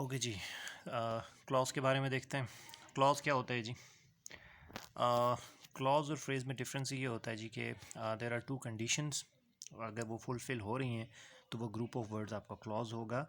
Okay जी, clause के बारे में देखते हैं। क्लॉज क्या होता है जी? क्लॉज और फ्रेज़ में डिफरेंस ये होता है जी कि देर आर टू कंडीशंस, अगर वो फुलफ़िल हो रही हैं तो वो ग्रुप ऑफ वर्ड्स आपका क्लॉज होगा।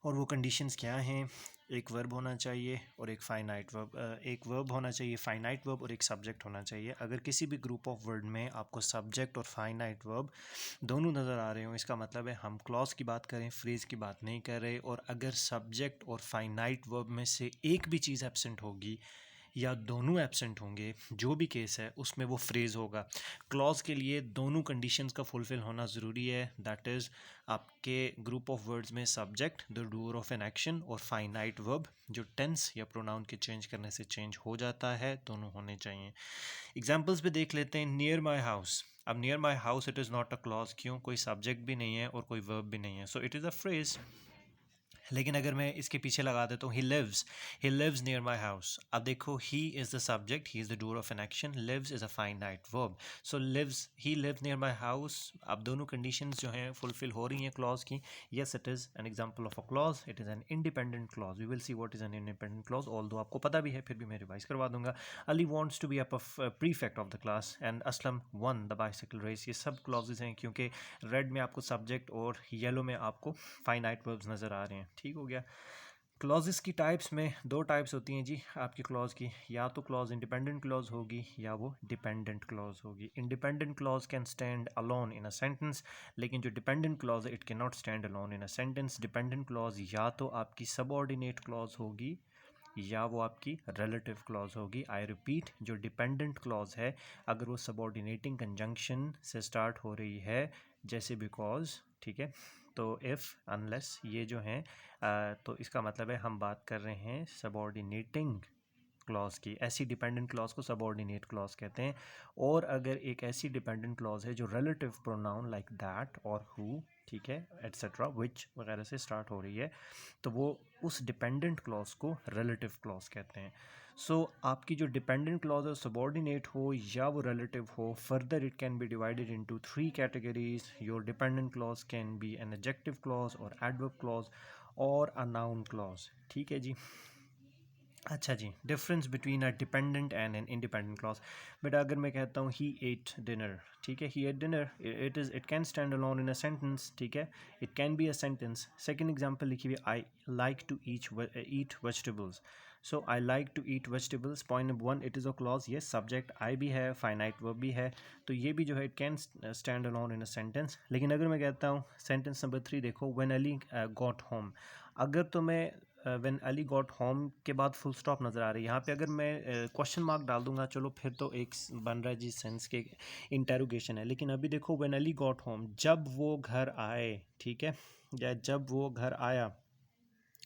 और वो कंडीशंस क्या हैं? एक वर्ब होना चाहिए और एक फाइनाइट वर्ब, एक वर्ब होना चाहिए फाइनाइट वर्ब और एक सब्जेक्ट होना चाहिए। अगर किसी भी ग्रुप ऑफ वर्ड में आपको सब्जेक्ट और फाइनाइट वर्ब दोनों नज़र आ रहे हो, इसका मतलब है हम क्लॉज की बात करें, फ्रेज़ की बात नहीं कर रहे। और अगर सब्जेक्ट और फाइनाइट वर्ब में से एक भी चीज़ एब्सेंट होगी या दोनों एब्सेंट होंगे, जो भी केस है उसमें वो फ्रेज़ होगा। क्लॉज के लिए दोनों कंडीशंस का फुलफ़िल होना ज़रूरी है। दैट इज़ आपके ग्रुप ऑफ वर्ड्स में subject the doer of an action और फाइनाइट वर्ब जो टेंस या प्रोनाउन के चेंज करने से चेंज हो जाता है, दोनों होने चाहिए। एग्जाम्पल्स पे देख लेते हैं। नियर माई हाउस, अब near my house it is not a clause. क्यों? कोई सब्जेक्ट भी नहीं है और कोई वर्ब भी नहीं है, so it is a phrase. लेकिन अगर मैं इसके पीछे लगा देता हूँ he lives near my house, अब देखो he is the subject, he is the doer of an action, lives is a finite verb. So lives, he lives near my house, अब दोनों कंडीशंस जो हैं फुलफिल हो रही हैं क्लॉज की। Yes, it is an example of a clause, it is an independent clause. We will see what is an independent clause, although आपको पता भी है, फिर भी मैं रिवाइज करवा दूंगा। Ali wants to be a prefect of the class and Aslam won the bicycle race. ये सब क्लॉजेज हैं क्योंकि रेड में आपको सब्जेक्ट और येलो में आपको फाइनाइट वर्ब्स नज़र आ रहे हैं। ठीक हो गया। क्लॉजेस की टाइप्स में दो टाइप्स होती हैं जी आपकी क्लॉज की, या तो क्लॉज इंडिपेंडेंट क्लॉज होगी या वो डिपेंडेंट क्लॉज होगी। Independent clause can stand alone in a sentence, लेकिन जो डिपेंडेंट क्लॉज है it can not stand alone in a sentence. Dependent clause या तो आपकी सबऑर्डिनेट क्लॉज होगी या वो आपकी रिलेटिव क्लॉज होगी। आई रिपीट, जो डिपेंडेंट क्लॉज है अगर वो सबऑर्डिनेटिंग कंजंक्शन से स्टार्ट हो रही है, जैसे बिकॉज, ठीक है, तो इफ़, अनलेस, ये जो हैं तो इसका मतलब है हम बात कर रहे हैं सबऑर्डिनेटिंग क्लॉज की। ऐसी डिपेंडेंट क्लॉज को सबऑर्डिनेट क्लॉज कहते हैं। और अगर एक ऐसी डिपेंडेंट क्लॉज है जो रिलेटिव प्रोनाउन लाइक दैट और हु, ठीक है, एट्सेट्रा, विच वगैरह से स्टार्ट हो रही है, तो वो उस डिपेंडेंट क्लॉज को रिलेटिव क्लॉज कहते हैं। सो आपकी जो डिपेंडेंट क्लॉज है सबऑर्डिनेट हो या वो रिलेटिव हो, further it can be divided into 3 categories. Your dependent clause can be an adjective clause और एडवर्ब क्लॉज और अ नाउन क्लॉज। ठीक है जी। अच्छा जी, difference between a dependent and an independent clause. बेटा अगर मैं कहता हूँ ही एट डिनर, ठीक है, he at dinner, it can stand alone in a sentence, ठीक है, it can be a sentence. Second example लिखी हुई, I like to eat vegetables. So I like to eat vegetables, point number 1, it is a clause. ये subject I भी है, finite verb भी है, तो ये भी जो है it can stand alone in a sentence. लेकिन अगर मैं कहता हूँ सेंटेंस नंबर 3 देखो, व्हेन अली गॉट होम, अगर तो मैं व्हेन अली गॉट होम के बाद फुल स्टॉप नज़र आ रही है, यहाँ पे अगर मैं क्वेश्चन मार्क डाल दूंगा, चलो फिर तो एक बन रहा है जी सेंस के इंटेरोगेशन है। लेकिन अभी देखो व्हेन अली गॉट होम, जब वो घर आए, ठीक है, या जब वो घर आया,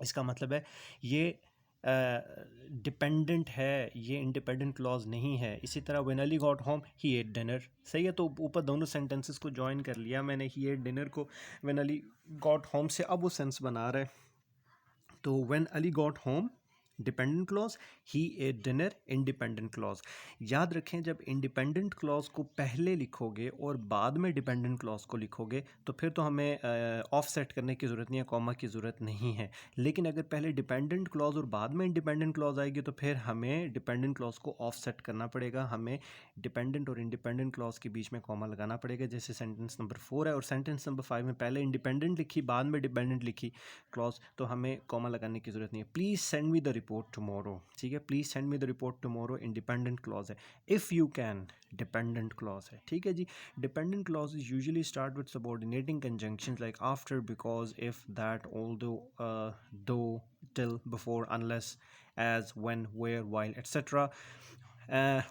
इसका मतलब है ये डिपेंडेंट है, ये इंडिपेंडेंट क्लॉज नहीं है। इसी तरह when Ali got home he at dinner, सही है, तो ऊपर दोनों सेंटेंसेस को ज्वाइन कर लिया मैंने, ही एट डिनर को व्हेन अली गॉट होम से, अब वो सेंस बना रहा है। तो when Ali got home dependent clause, he at dinner independent clause. याद रखें, जब इंडिपेंडेंट क्लॉज को पहले लिखोगे और बाद में डिपेंडेंट क्लॉज को लिखोगे तो फिर तो हमें ऑफ सेट करने की ज़रूरत नहीं है, कॉमा की ज़रूरत नहीं है। लेकिन अगर पहले डिपेंडेंट क्लॉज और बाद में इंडिपेंडेंट क्लॉज आएगी तो फिर हमें डिपेंडेंट क्लॉज को ऑफ सेट करना पड़ेगा, हमें डिपेंडेंट और इंडिपेंडेंट क्लॉज के बीच में कॉमा लगाना पड़ेगा। जैसे सेंटेंस नंबर 4 है और सेंटेंस नंबर 5 में पहले इंडिपेंडेंट लिखी बाद में डिपेंडेंट लिखी क्लॉज, तो हमें कॉमा लगाने की ज़रूरत नहीं है। Please send me the report tomorrow, ठीक है, please send me the report tomorrow independent clause है। If you can dependent clause है। ठीक है जी। Dependent clause usually start with subordinating conjunctions like after, because, if, that, although, though, till, before, unless, as, when, where, while, etc.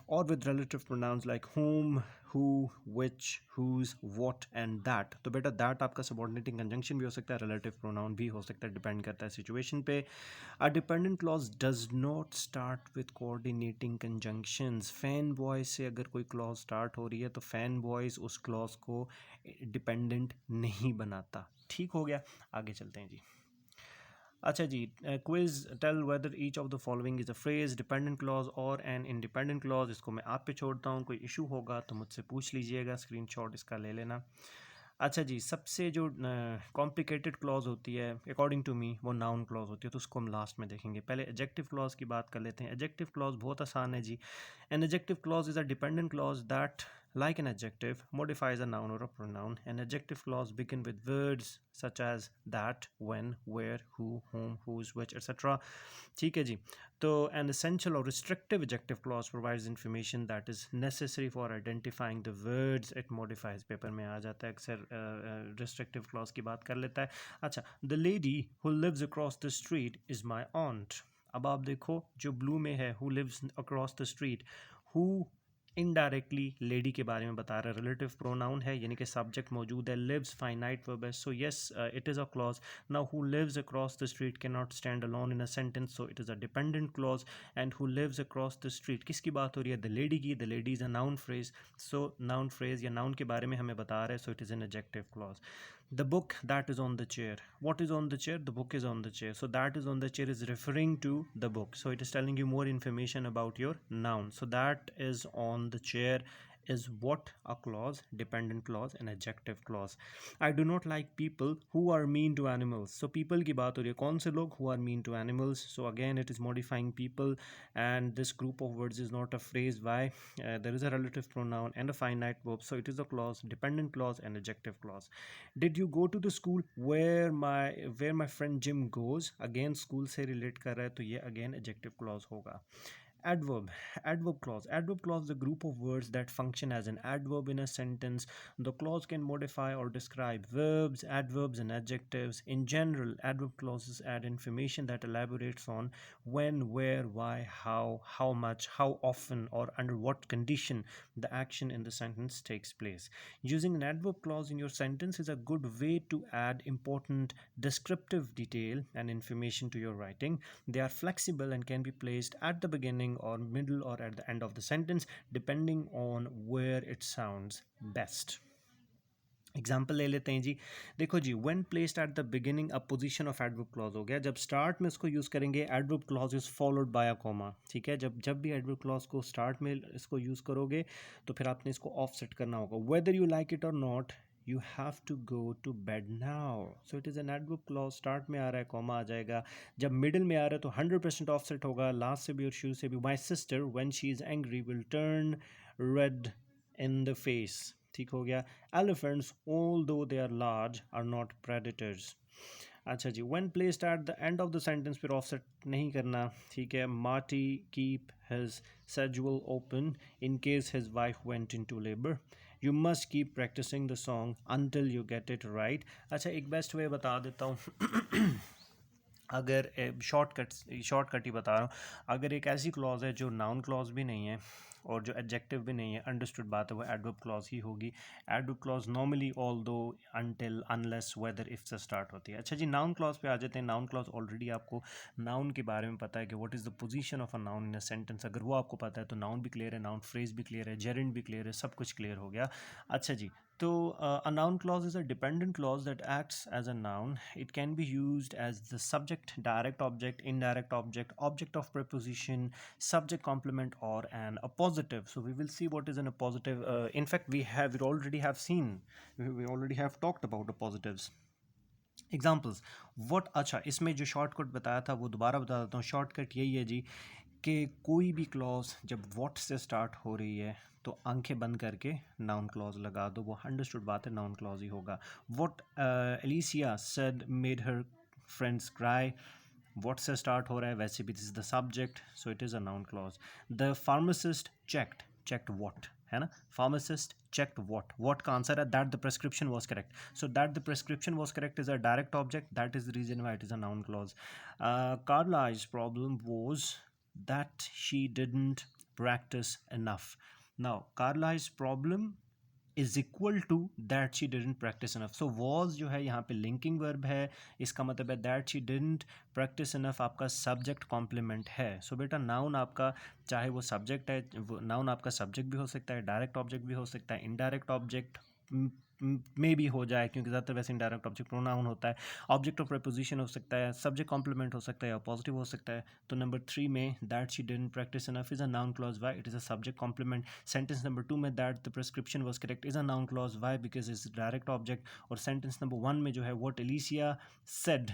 Or with relative pronouns like whom, who, which, whose, what and that. तो बेटा that आपका subordinating conjunction भी हो सकता है, relative pronoun भी हो सकता है, डिपेंड करता है सिचुएशन पे। A dependent clause does not start with coordinating conjunctions. fan voice से अगर कोई clause start हो रही है तो fan voice उस clause को dependent नहीं बनाता। ठीक हो गया, आगे चलते हैं जी। अच्छा जी, quiz, tell whether each of the following is a phrase, dependent clause और एन इंडिपेंडेंट क्लॉज। इसको मैं आप पे छोड़ता हूँ, कोई इशू होगा तो मुझसे पूछ लीजिएगा, स्क्रीनशॉट इसका ले लेना। अच्छा जी, सबसे जो कॉम्प्लिकेटेड क्लॉज होती है अकॉर्डिंग टू मी वो नाउन क्लॉज होती है, तो उसको हम लास्ट में देखेंगे। पहले एडजेक्टिव क्लॉज की बात कर लेते हैं। एडजेक्टिव क्लॉज बहुत आसान है जी। An adjective clause is a dependent clause that like an adjective modifies a noun or a pronoun. An adjective clause begin with words such as that, when, where, who, whom, whose, which, etc. ठीक है जी। तो an essential or restrictive adjective clause provides information that is necessary for identifying the words it modifies. Paper में आ जाता है अक्सर restrictive clause की बात कर लेता है। अच्छा, the lady who lives across the street is my aunt. अब आप देखो जो ब्लू में है who lives across the street, who indirectly lady के बारे में बता रहा है, रिलेटिव प्रोनाउन है यानी कि सब्जेक्ट मौजूद है, लिव्स फाइनाइट वर्ब है, so yes it is a clause. Now who lives across the street can not stand alone in a sentence, so it is a dependent clause. And who lives across the street किसकी बात हो रही है? The lady की. The lady is a noun phrase, so noun phrase या noun के बारे में हमें बता रहा है, so it is an adjective clause. The book that is on the chair. What is on the chair? The book is on the chair. So that is on the chair is referring to the book. So it is telling you more information about your noun. So that is on the chair is what? A clause, dependent clause, an adjective clause. I do not like people who are mean to animals. So people की बात हो रही है, कौन से लोग? Who are mean to animals. So again it is modifying people, and this group of words is not a phrase. Why? There is a relative pronoun and a finite verb, so it is a clause, dependent clause and adjective clause. Did you go to the school where my friend Jim goes? Again school से relate कर रहा है, तो ये again adjective clause होगा. Adverb. Adverb clause is a group of words that function as an adverb in a sentence. The clause can modify or describe verbs, adverbs, and adjectives. In general, adverb clauses add information that elaborates on when, where, why, how much, how often, or under what condition the action in the sentence takes place. Using an adverb clause in your sentence is a good way to add important descriptive detail and information to your writing. They are flexible and can be placed at the beginning or middle or at the end of the sentence depending on where it sounds best. Example ले लेते हैं जी. देखो जी, when placed at the beginning a position of adverb clause हो गया. जब start में इसको यूज़ करेंगे adverb clause is followed by a comma. ठीक है, जब जब भी एडवर्ब क्लॉज को स्टार्ट में इसको यूज़ करोगे तो फिर आपने इसको ऑफसेट करना होगा. वेदर यू लाइक इट और not, you have to go to bed now. So it is an adverb clause. Start में आ रहा है, कॉमा आ जाएगा. जब मिडिल में आ रहा है तो 100% ऑफसेट होगा. लास्ट से भी और शुरू से भी. My sister when she is angry will turn red in the face. ठीक हो गया. Elephants, although they are large, are not predators. अच्छा जी, when placed at the end of the sentence फिर offset नहीं करना. ठीक है. Marty keep his schedule open in case his wife went into labor. You must keep practicing the song until you get it right. अच्छा, एक best way बता देता हूँ. अगर शॉर्टकट ही बता रहा हूँ. अगर एक ऐसी क्लॉज है जो नाउन क्लॉज भी नहीं है और जो एडजेक्टिव भी नहीं है, अंडरस्टूड बात है, वो एडवर्ब क्लॉज ही होगी. एडवर्ब क्लॉज नॉर्मली ऑल दो अनटिल अनलेस वेदर इफ से स्टार्ट होती है. अच्छा जी, नाउन क्लॉज पे आ जाते हैं. नाउन क्लॉज ऑलरेडी आपको नाउन के बारे में पता है कि what is the position of a noun in a sentence. अगर वो आपको पता है तो नाउन भी क्लियर है, नाउन फ्रेज भी क्लियर है, जेरेंड भी क्लियर है, सब कुछ क्लियर हो गया. अच्छा जी, so a noun clause is a dependent clause that acts as a noun. It can be used as the subject, direct object, indirect object, object of preposition, subject complement, or an appositive. So we will see what is an appositive. In fact, we already have seen, we already have talked about appositives. Examples. What. अच्छा, इसमें जो shortcut बताया था वो दोबारा बता देता हूँ. शॉर्टकट यही है जी कि कोई भी क्लॉज जब वट से स्टार्ट हो रही है तो आंखें बंद करके नाउन क्लॉज लगा दो. वो अंडरस्टूड बात है, नाउन क्लॉज ही होगा. What Alicia said made her friends cry. What से स्टार्ट हो रहा है, वैसे भी this is the subject, so it is a noun clause. The pharmacist checked what, है ना. फार्मासिस्ट checked what का आंसर है that the prescription was correct. So that the prescription was correct is a direct object. That is the reason why it is a noun clause. Carlyle's problem was that she didn't practice enough. Now Carlyle's problem is equal to that she didn't practice enough. So was जो है यहाँ पे linking verb है, इसका मतलब है that she didn't practice enough आपका subject complement है. So बेटा noun आपका चाहे वो subject है, noun आपका subject भी हो सकता है, direct object भी हो सकता है, indirect object, मे भी हो जाए, क्योंकि ज़्यादातर वैसे इनडायरेक्ट ऑब्जेक्ट प्रोनाउन होता है। ऑब्जेक्ट ऑफ प्रेपोजिशन हो सकता है, सब्जेक्ट कॉम्प्लीमेंट हो सकता है, या पॉजिटिव हो सकता है। तो नंबर 3 में that she didn't practise enough is a noun clause, why it is a subject complement. Sentence number 2 में that the prescription was correct is a noun clause, why because is direct object. और sentence number 1 में जो है what Alicia said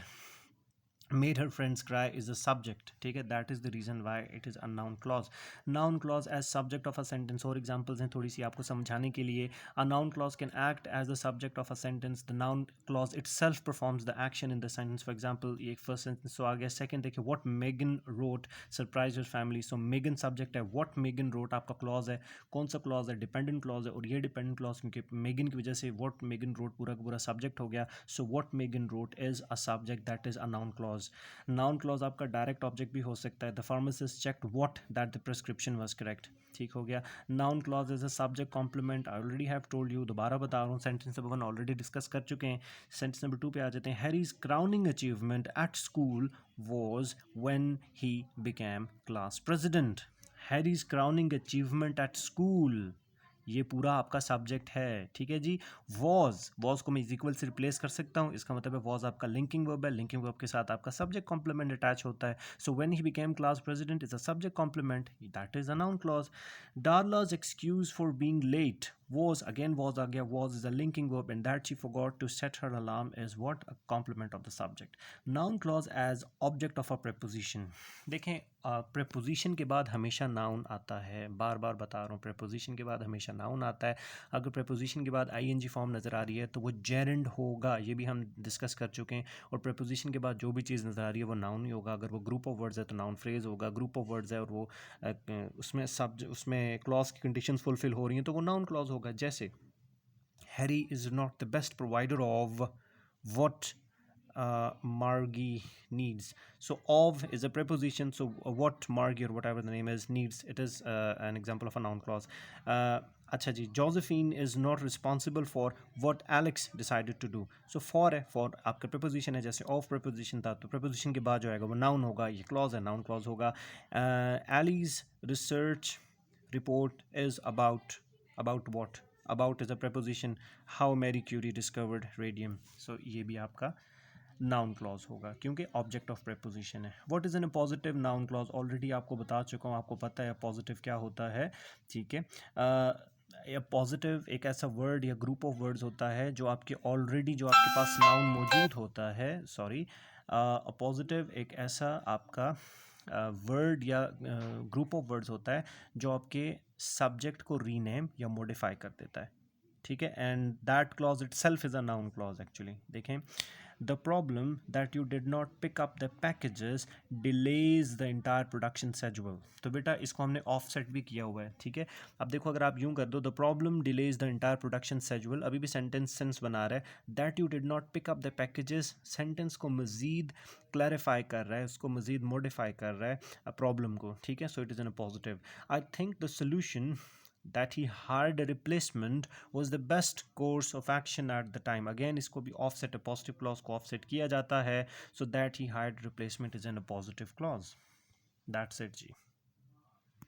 made her friends cry is the subject, ठीक है, that is the reason why it is a noun clause. Noun clause as subject of a sentence, और examples हैं थोड़ी सी आपको समझाने के लिए. A noun clause can act as the subject of a sentence. The noun clause itself performs the action in the sentence. For example, ये first sentence तो आ गया. Second देखिए, what Megan wrote surprised her family. So Megan subject है, what Megan wrote आपका clause है. कौन सा clause है? Dependent clause है, और ये dependent clause क्योंकि Megan की वजह से what Megan wrote पूरा का पूरा subject हो गया. So what Megan wrote is a subject, that is a noun clause. Noun clause आपका डायरेक्ट ऑब्जेक्ट भी हो सकता है. The pharmacist checked what that the prescription was correct, ठीक हो गया. Noun clause is a subject complement, I already have told you, दोबारा बता रहा हूँ. सेंटेंस नंबर 1 ऑलरेडी डिस्कस कर चुके हैं. सेंटेंस नंबर 2 पे आ जाते हैं. Harry's crowning achievement at school was when he became class president. Harry's crowning achievement at school, ये पूरा आपका सब्जेक्ट है, ठीक है जी. वॉज को मैं इज इक्वल से रिप्लेस कर सकता हूँ, इसका मतलब है वॉज आपका लिंकिंग वर्ब है, लिंकिंग वर्ब के साथ आपका सब्जेक्ट कॉम्प्लीमेंट अटैच होता है. So when he became class president is a subject complement, that is a noun clause. Darla's excuse for being late was, again was आ गया, was is a linking verb, and that she forgot to set her alarm is what, a complement of the subject. Noun clause as object of a preposition. देखें preposition के बाद हमेशा noun आता है, बार बार बता रहा हूँ, preposition के बाद हमेशा noun आता है. अगर preposition के बाद ing फॉर्म नज़र आ रही है तो वो gerund होगा, ये भी हम डिस्कस कर चुके हैं. और preposition के बाद जो भी चीज़ नज़र आ रही है वो noun ही होगा. अगर वो group of words है तो noun phrase होगा, group of words है और वो उसमें clause की conditions fulfill हो रही हैं तो वो noun clause होगा. जैसे Harry is not the best provider of what Margie needs. So of is a preposition, so what Margie or whatever the name is needs, it is an example of a noun clause. अच्छा जी, Josephine is not responsible for what Alex decided to do. So for है, for आपका preposition है, जैसे of preposition था तो preposition के बाद जो आएगा वो noun होगा, ये clause है, noun clause होगा. Ali's research report is about what? About is a preposition. How Marie Curie discovered radium. So ये भी आपका नाउन क्लॉज होगा क्योंकि ऑब्जेक्ट ऑफ प्रेपोजिशन है. What is N positive noun clause, already आपको बता चुका हूँ, आपको पता है पॉजिटिव क्या होता है, ठीक है. या पॉजिटिव एक ऐसा वर्ड या ग्रुप ऑफ वर्ड्स होता है जो आपके ऑलरेडी जो आपके पास नाउन मौजूद होता है, सॉरी, पॉजिटिव एक ऐसा आपका वर्ड या ग्रुप ऑफ वर्ड्स होता है जो आपके सब्जेक्ट को रीनेम या मॉडिफाई कर देता है, ठीक है. And that clause it self is a noun clause actually. देखें, the problem that you did not pick up the packages delays the entire production schedule. तो बेटा इसको हमने ऑफसेट भी किया हुआ है, ठीक है. अब देखो अगर आप यूं कर दो, the problem delays the entire production schedule, अभी भी सेंटेंस बना रहा है. that you did not pick up the packages sentence को मज़ीद क्लैरिफाई कर रहा है, उसको मज़ीद मॉडिफाई कर रहा है प्रॉब्लम को, ठीक है. So it is N positive. I think the solution that he hired a replacement was the best course of action at the time. Again इसको भी offset, a positive clause को offset किया जाता है. So that he hired replacement is in a positive clause. That's it ji.